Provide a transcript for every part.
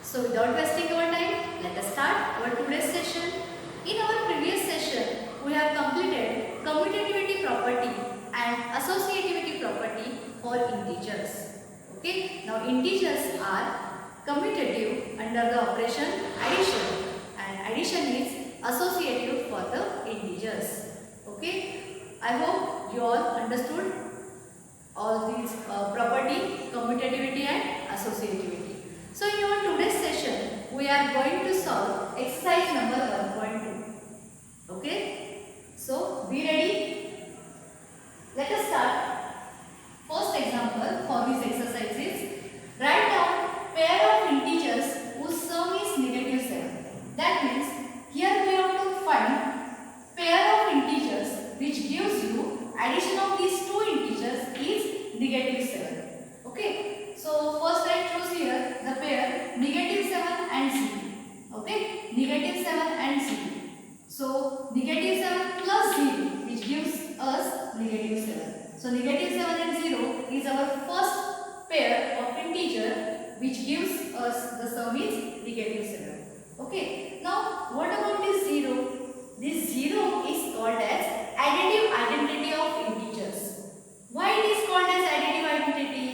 So without wasting our time, let us start our today's session. In our previous session, we have completed commutativity property and associativity property for integers. Okay, now integers are commutative under the operation addition, and addition is associative for the integers. Okay, I hope you all understood all these property, commutativity and associativity. So in our today's session, we are going to solve exercise number 1.2. Okay, so be ready. Let us start. First example for this exercise is write down pair of integers whose sum is negative 7. That means here we have to find pair of integers which gives you addition of these two integers is negative 7. Okay, so first I choose here the pair negative 7 and 0. Okay, negative 7 and 0. So negative 7 plus 0 which gives us negative 7. So negative 7 and 0 is our first pair of integer which gives us the sum is negative 7. Okay, now what about this 0? This 0 is called as additive identity of integers. Why it is called as additive identity?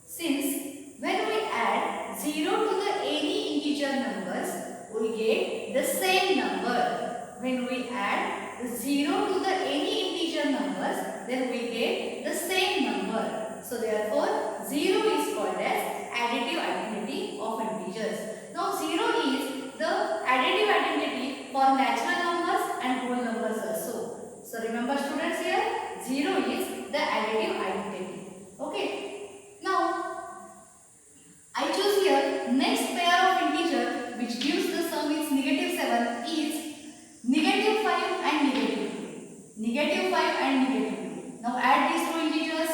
Since when we add 0 to the any integer numbers, we get the same number. When we add 0 to the any integer numbers, then we get the same number. So therefore 0 is called as additive identity of integers. Now 0 is the additive identity for natural numbers and whole numbers also. So remember students here, 0 is the additive identity. Okay. Now I choose here next pair of integer which gives the sum is negative 7 is negative 5 and negative 2. Negative 5 and negative 2. Now add these two integers,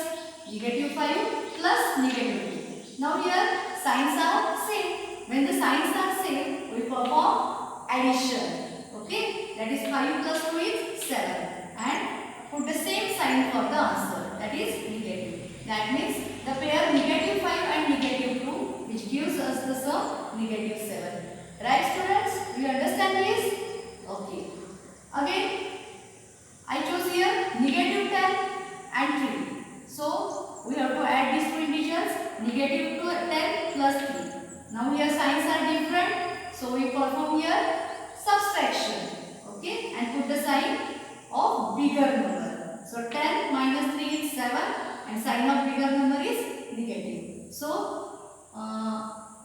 negative 5 plus negative 2. Now here signs are same. When the signs are same, we perform addition. Okay, that is 5 plus 2 is 7. And put the same sign for the answer, that is negative. That means the pair negative 5 and negative 2 which gives us the sum negative 7. Right students? Do you understand this? Okay. Again, I choose here negative 10 and 3. So we have to add these two integers, negative 10 plus 3. Now here signs are different. So we perform here subtraction. Okay, and put the sign of bigger number. So 10 minus 3 is 7 and sign of bigger number is negative. So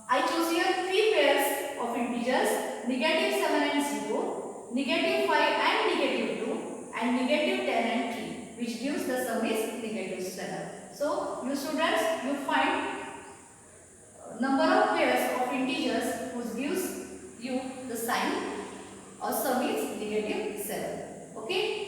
I choose here three pairs of integers, negative 7 and 0, negative 5 and negative 2 and negative 10 and 3 which gives the sum is negative 7. So you students, you find number of pairs of integers which gives you the sign or sum is negative 7. Okay.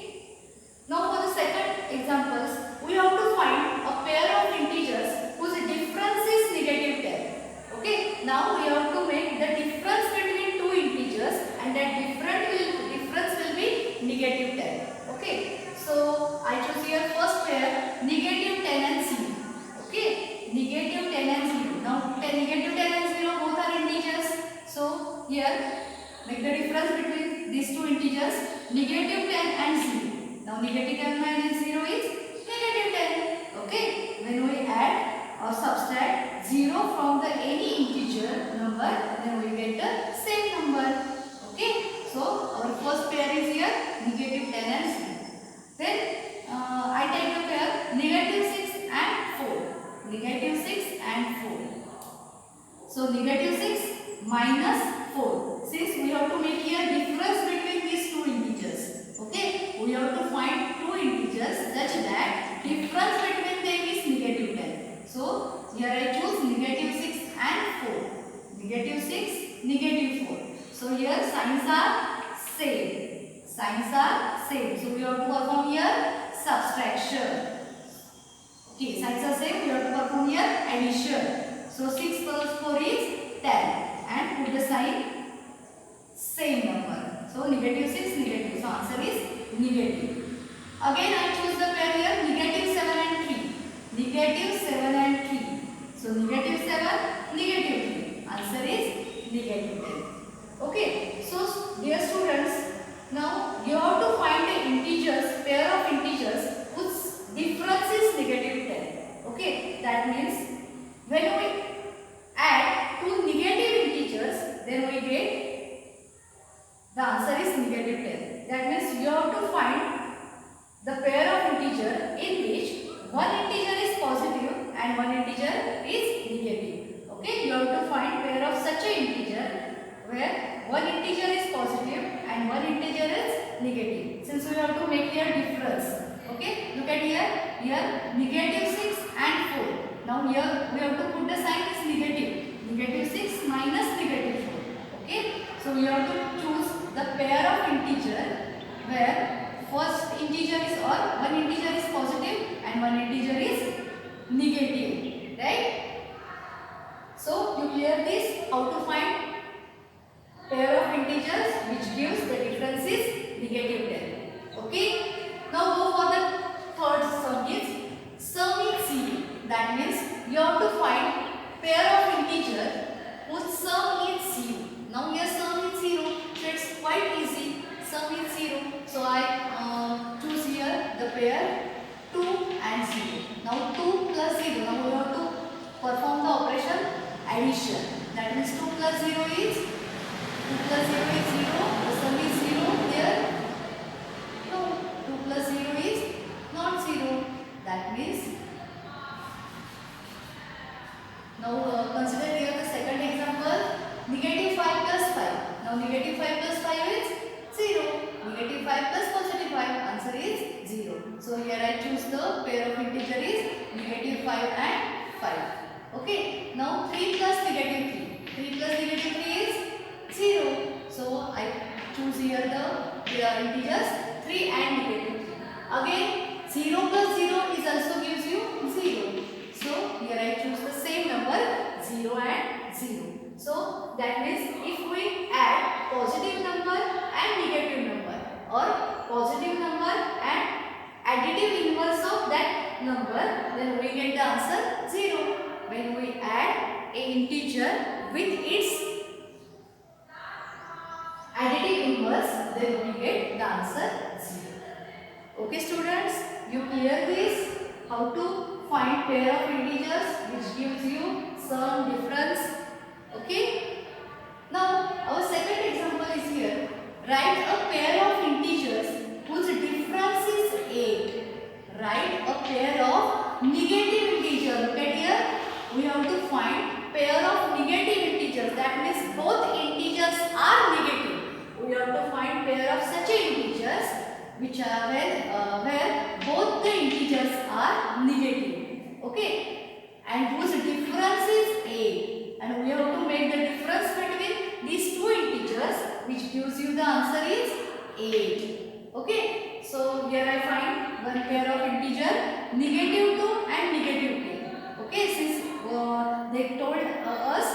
Now for the second examples, we have to find a pair of integers whose difference is negative 10. Okay. Now we have to make the difference between two integers and that difference will be negative 10. Okay. So I choose here first pair negative 10 and 0. Okay. Negative 10 and 0. Now negative 10 and 0 both are integers. So here make the difference between these two integers, negative 10 and 0. Now negative 10 minus 0 is negative 10. Okay. When we add or subtract 0 from the any integer number, then we get the same number. Okay. So our first pair is here negative 10 and 0. Then I take the pair negative 6 and 4. Negative 6 and 4. So negative 6 minus 4. Since we have to make here difference between these two integers. Okay. We have to find two integers such that difference between them is negative 10. So here I choose negative 6 and 4. Negative 6, negative 4. So here signs are same. Signs are same. So we have to perform here subtraction. Okay, signs are same. We have to perform here addition. So 6 plus 4 is 10. And put the sign same number. So negative 6, negative. So answer is negative. Again I choose the pair here negative 7 and 3. Negative 7 and 3. So negative 7, negative 3. Answer is one integer is positive and one integer is negative. Okay, you have to find pair of such a integer where one integer is positive and one integer is negative. Since we have to make here difference. Okay, look at here. Here negative 6 and 4. Now here we have to put the sign is negative. Negative 6 minus negative 4. Okay, so we have to choose the pair of integer where first integer is or one integer is positive and one integer is negative, right? So you clear this how to find pair of integers which gives the difference is negative 10. Okay, now go for the third sum is sum is 0. That means you have to find pair of integer whose sum is 0. Now here sum is 0, so it's quite easy. Sum is 0, so I choose here the pair 2 and 0. Now 2 plus 0. Now we have to perform the operation addition. That means 2 plus 0 is 0. The sum is 0 here. No, 2 plus 0 is not 0. That means now consider here the second example. Negative 5 plus 5. Now negative 5 plus 5 is 0. Negative 5 plus positive 5. Answer is 0. So here I choose the pair of integer is negative 5 and 5. Okay. Now 3 plus negative 3. 3 plus negative 3 is 0. So I choose here the integers 3 and negative 3. Again 0 plus 0 is also gives you 0. So here I choose the same number 0 and 0. So that means if we add positive number and negative number or positive number and additive inverse of that number, then we get the answer 0. When we add a integer with its additive inverse, then we get the answer 0. Okay students, you clear this? How to find pair of integers which gives you some difference? Okay. Now our second example is here. Write a pair of integers whose difference is 8. Write a pair of negative integers. Look at here. We have to find pair of negative integers. That means both integers are negative. We have to find pair of such integers which are where both the integers are negative. Okay. And whose difference is 8. And we have to make the difference between these two integers which gives you the answer is 8. Okay. So here I find one pair of integer negative 2 and negative 10. Okay. Since they told us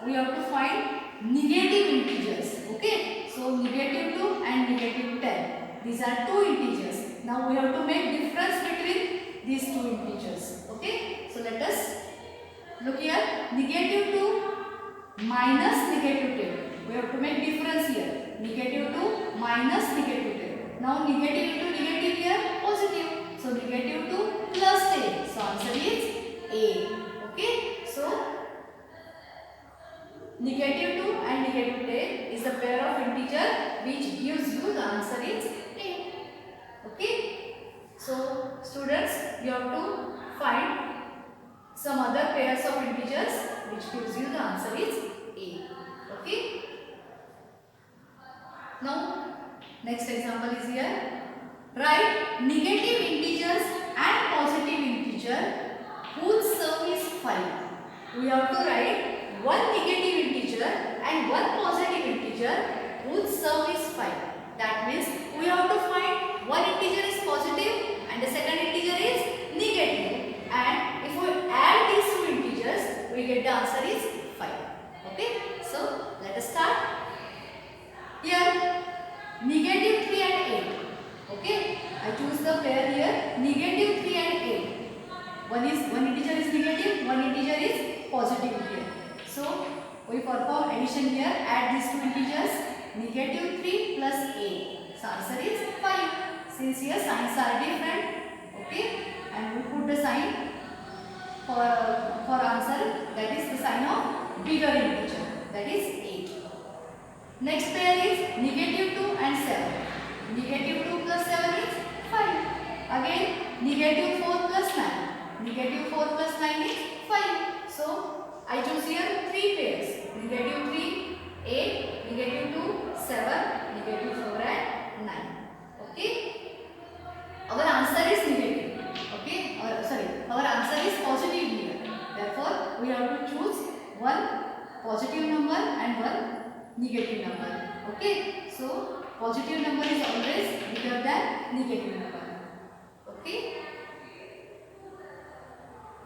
we have to find negative integers. Okay. So negative 2 and negative 10. These are two integers. Now we have to make difference between these two integers. Okay. So let us look here. Negative 2 minus negative 10. We have to make difference here. Negative 2 minus negative 10. Now negative into negative here positive. So negative 2 plus 10. So answer is A. Okay. So negative 2 and negative 10 is the pair of integer which gives you the answer is A. Okay. So students, you have to find some other pairs of integers which gives you the answer is A. Okay. Now next example is here. Write negative integers and positive integer whose sum is 5. We have to write one negative integer and one positive integer whose sum is 5. That means we have to find one integer is positive and the second integer is negative. And if we add these two integers, we get the answer is 5. Okay. So let us start. Here negative 3 and 8. Okay. I choose the pair here negative 3 and 8. One integer is negative, one integer is positive here. So we perform addition here. Add these two integers. Negative 3 plus 8. So answer is 5. Since here signs are different. Okay. And we put the sign for answer, that is the sign of bigger integer, that is 8. Next pair is negative 2 and 7. Negative 2 plus 7 is 5. Again negative 4 plus 9. Negative 4 plus 9 is 5. So I choose here 3 pairs. Negative 3, 8, negative 2, 7, negative 4 and 9. Okay. Our answer is negative. Okay. Or sorry, our answer is positive here. Therefore, we have to choose one positive number and one negative number. Okay. So positive number is always bigger than negative number. Okay.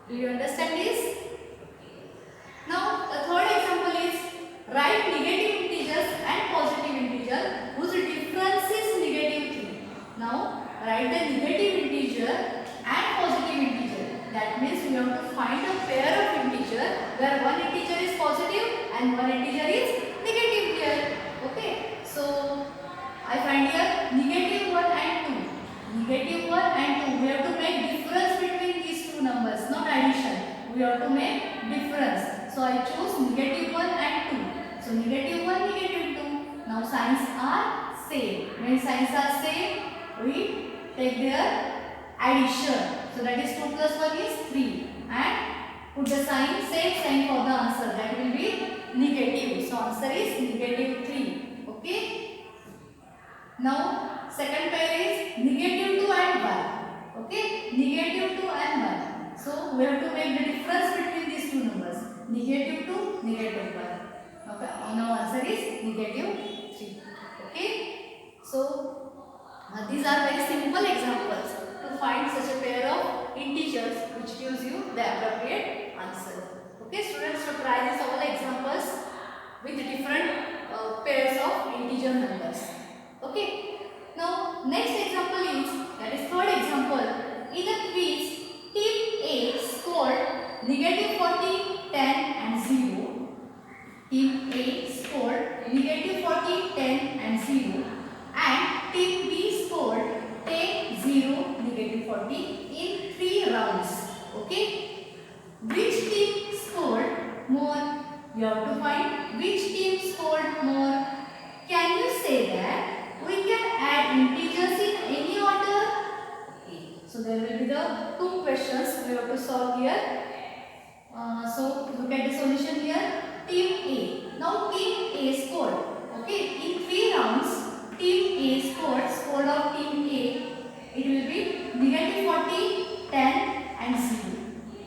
Do you understand this? Now the third example is write negative integers and positive integer whose difference is negative 3. Now write the negative integer and positive integer. That means we have to find a pair of integer where one integer is positive and one integer is negative here. Okay. So I find here negative 1 and 2. Negative 1 and 2. We have to make difference between these two numbers, not addition. We have to make difference. So I choose negative 1 and 2. So negative 1, negative 2. Now signs are same. When signs are same, we take their addition. So that is 2 plus 1 is 3. And put the sign, same sign for the answer. That will be negative. So answer is negative 3. Okay. Now second pair is negative 2 and 1. Okay. Negative 2 and 1. So we have to make the difference between these two numbers. Negative 2, negative 1. Okay. Now answer is negative 3. Okay. So these are very simple examples to find such a pair of integers which gives you the appropriate answer. Okay students, so try these all examples with different pairs of integer numbers. Okay. Now next example is, that is third example. In a quiz, team A scored negative 40, 10 and 0. Team A scored negative 40, 10 and 0. And team B scored 10, 0, negative 40 in 3 rounds. Okay. Which team scored more? You have to find which team scored more. Can you say that we can add integers in any order? Okay. So there will be the two questions we have to solve here. So look at the solution here. Team A. Now team A scored. Okay. In 3 rounds, team A scored of team A. It will be negative 40, 10 and 0.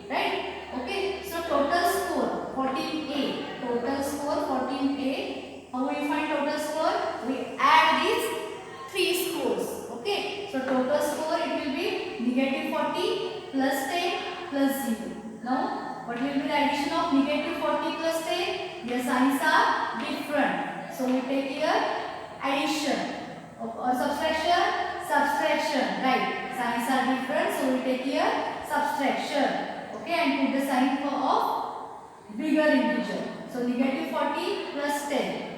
Right? Okay. So total score for team A. Total score for team A. How we find total score? We add these 3 scores. Okay. So total score it will be negative 40 plus 10 plus 0. Now what will be the addition of negative 40 plus 10? Their signs are different. So we take here addition or subtraction. Subtraction. Right. Signs are different. So we take here subtraction. Okay. And put the sign of bigger integer. So negative 40 plus 10.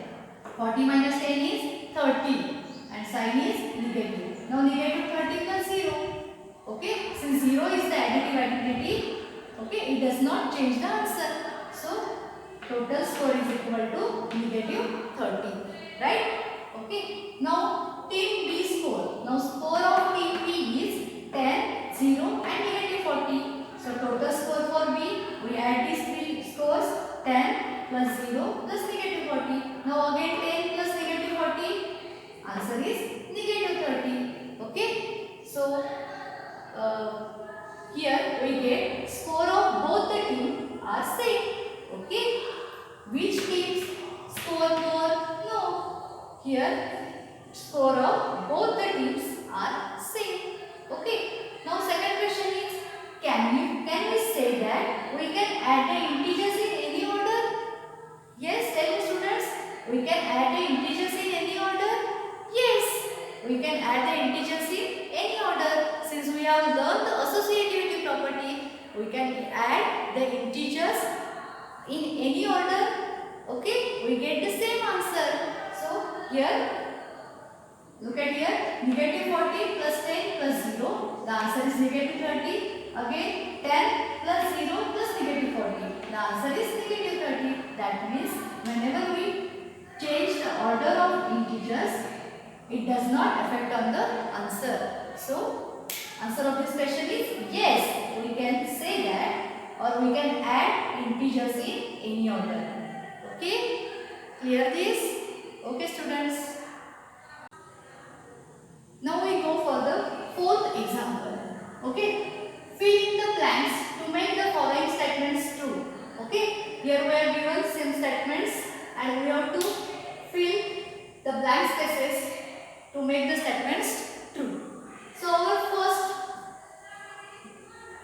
40 minus 10 is 30 and sign is negative. Now negative 30 plus 0. Okay. Since 0 is the additive identity, okay, it does not change the answer. So total score is equal to negative 30. Right? Okay. Now team B score. Now score of team B is 10, 0 and negative 40. So total score for B, we add these 3 scores, 10 plus 0 plus negative 40. Now again 10 plus negative 40. Answer is negative 30. Okay. So here we get score of both the teams are same. Okay. Which teams score more? No. Here score of both the teams are same. Okay. Now second question is, can we say that we can add the integers in any order? Yes, tell me students. We can add the integers in any order? Yes, we can add the integers in any order. Since we have learned the associativity property, we can add the integers in any order. Okay, we get the same answer. So here, look at here, negative 40 plus 10 plus 0. The answer is negative 30. Again 10 plus 0 plus negative 40. The answer is negative 30. That means whenever we change the order of integers, it does not affect on the answer. So answer of this question is yes, we can say or we can add integers in any order. Okay, clear this? Okay students. Now we go for the fourth example. Okay, fill in the blanks to make the following statements true. Okay, here we are given same statements and we have to fill the blank spaces to make the statements true. So our first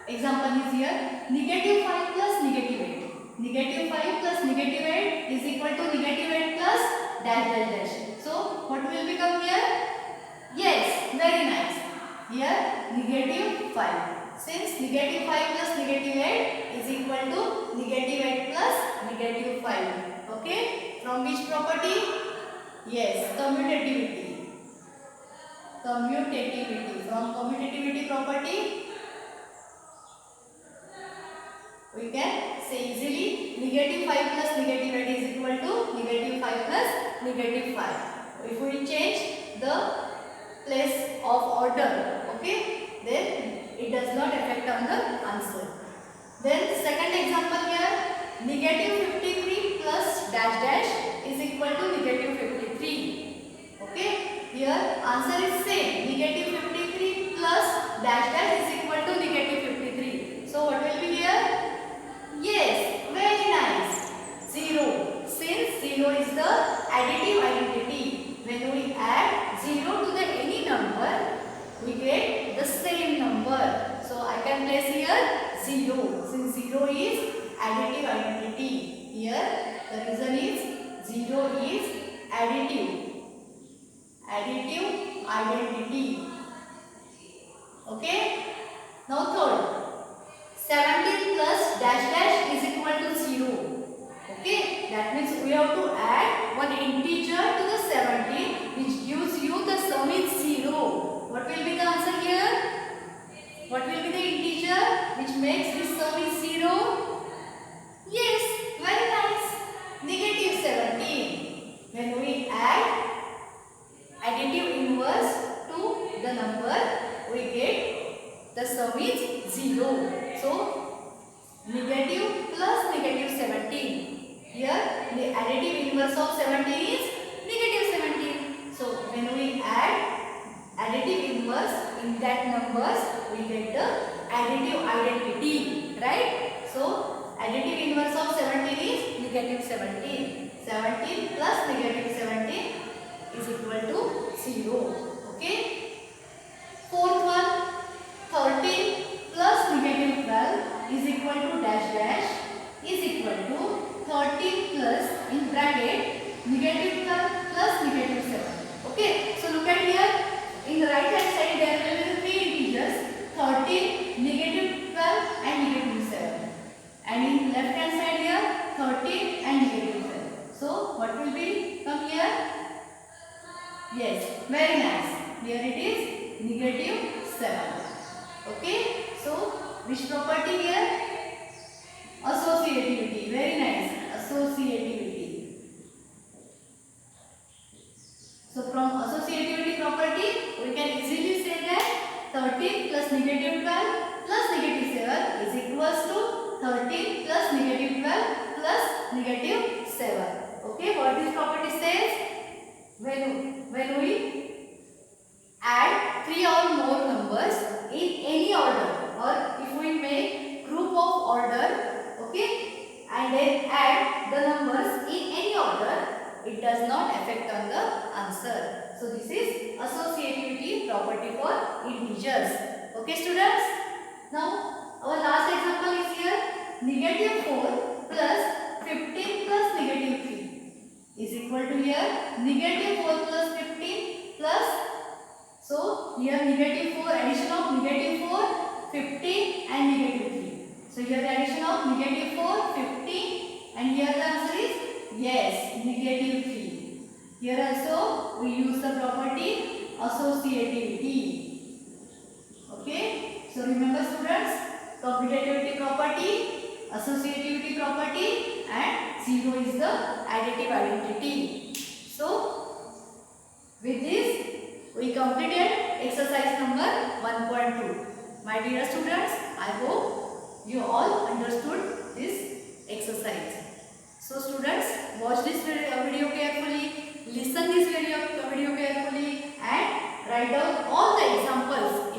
example is here, negative 5 plus negative 8. Negative 5 plus negative 8 is equal to negative 8 plus dash dash dash. So what will become here? Yes, very nice. Here negative 5. Since negative 5 plus negative 8 is equal to negative 8 plus negative 5. Okay, from which property? Yes, commutativity. Commutativity. From commutativity property, we can say easily negative 5 plus negative 8 is equal to negative 5 plus negative 5. If we change the place of order, okay, then it does not affect on the answer. Then second example here, negative 53 plus dash dash is equal to negative 53. Okay, here answer is same, negative 53 plus dash dash is equal to negative 53. So what will be here? Yes, very nice. 0. Since 0 is the additive identity, when we add 0 to the any number, we get the same number. So I can place here 0. Since 0 is additive identity. Here the reason is 0 is additive. Additive identity. Okay. Now third. 17 plus dash dash is equal to 0. Okay, that means we have to add one integer to the 17 which gives you the sum is 0. What will be the answer here? What will be the integer which makes this sum is 0? Yes, very nice. Negative 17. When we add additive inverse to the number, we get the sum is 0. So, negative plus negative 17. Here, the additive inverse of 17 is negative 17. So, when we add additive inverse in that numbers, we get the additive identity. Right? So, additive inverse of 17 is negative 17. 17 plus negative 17 is equal to 0. Okay? Fourth one, 13 plus negative 12 is equal to dash dash is equal to 13 plus in bracket negative 12 plus negative 7. Okay, so look at here, in the right hand side there will be three integers, 13, negative 12 and negative 7, and in left hand side here 13 and negative 12. So what will be come here? Yes, very nice. Here it is negative 7. Okay, so which property here? Associativity. Very nice. Associativity. So from associativity property, we can easily say that 13 plus negative 12 plus negative 7 is equals to 13 plus negative 12 plus negative 7. Okay, what this property says? When we add 3 or more numbers in any order, or if we make group of order, okay, and then add the numbers in any order, it does not affect on the answer. So this is associativity property for integers. Okay students? Now our last example is here, negative 4 plus 15 plus negative 3 is equal to here negative 4 plus 15 plus, so here negative 4, addition of negative 4, 15 and negative 3. So here the addition of negative 4, 15 and here the answer is yes, negative 3. Here also we use the property associativity. Okay. So remember students, commutativity property, associativity property and 0 is the additive identity. So with this we completed exercise number 1.2. My dear students, I hope you all understood this exercise. So students, watch this video carefully, listen this video carefully and write down all the examples